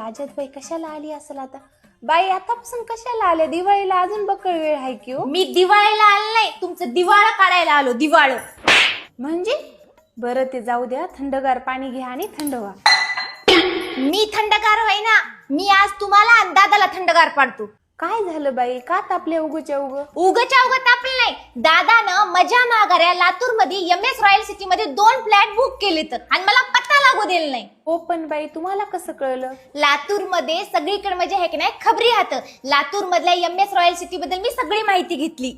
आजतबाई कशाला आली असेल आता? बाई आतापासून कशाला आल्या? दिवाळीला अजून बकळ वेळ आहे की हो. मी दिवाळीला आलो नाही, तुमचं दिवाळ काढायला आलो. दिवाळ म्हणजे बरं ते जाऊ द्या, थंडगार पाणी घ्या आणि थंड व्हा. मी थंडगार होई ना, मी आज तुम्हाला आणि दादाला थंडगार पाडतो. काय झालं बाई? का तापले उगच्या उग? उगच्या उग तापलं नाही. दादानं मजा माघाऱ्या लातूर मध्ये MS रॉयल सिटी मध्ये 2 फ्लॅट बुक केलेत आणि मला पत्ता लागू दिला नाही. हो पण बाई तुम्हाला कसं कळलं? लातूर मध्ये सगळीकडे म्हणजे आहे की नाही खबरी हात. लातूर मधल्या MS रॉयल सिटी बद्दल मी सगळी माहिती घेतली.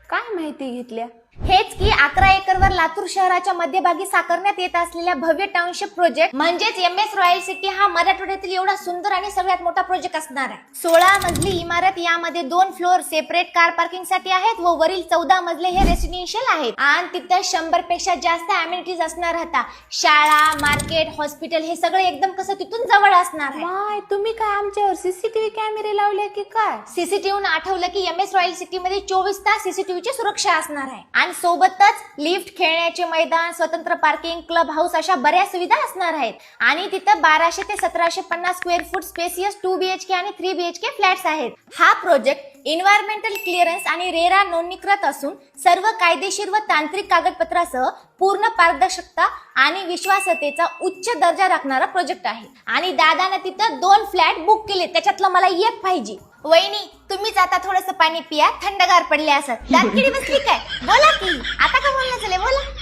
काय माहिती घेतल्या? हेच की 11 एकरवर लातूर शहराच्या मध्यभागी साकारण्यात येत असलेल्या भव्य टाउनशिप प्रोजेक्ट म्हणजेच MS रॉयल सिटी हा मराठवाड्यातील एवढा सुंदर आणि सगळ्यात मोठा प्रोजेक्ट असणार आहे. 16 मजली इमारत, यामध्ये 2 फ्लोर सेपरेट कार पार्किंग साठी आहेत व वरील 14 मजले हे रेसिडेन्शियल आहेत. आणि तिथं 100 पेक्षा जास्त अमेनिटीज असणार होता. शाळा, मार्केट, हॉस्पिटल हे सगळं एकदम कसं तिथून जवळ असणार आहे. माय, तुम्ही काय आमच्यावर सीसीटीव्ही कॅमेरे लावले की काय? सीसीटीव्ही आठवलं की MS रॉयल सिटी मध्ये 24 तास सीसीटीव्हीची सुरक्षा असणार आहे. आणि सोबतच लिफ्ट, खेळण्याचे मैदान, स्वतंत्र पार्किंग, क्लब हाऊस अशा बऱ्याच सुविधा असणार आहेत. आणि तिथं 1200 ते 1750 स्क्वेअर फूट स्पेसियस 2 BHK आणि 3 BHK फ्लॅट्स आहेत. हा प्रोजेक्ट एन्व्हायरमेंटल क्लिअरन्स आणि रेरा नोंदणीकृत असून सर्व कायदेशीर व तांत्रिक कागदपत्रासह पूर्ण पारदर्शकता आणि विश्वासातेचा उच्च दर्जा राखणारा प्रोजेक्ट आहे. आणि दादाने तिथं 2 फ्लॅट बुक केले, त्याच्यातलं मला एक पाहिजे. वहिनी, तुम्हीच आता थोडंसं पाणी पिया, थंडगार पडले असं. दात किडी बसली काय? बोला की, आता का बोलणं झाले, बोला.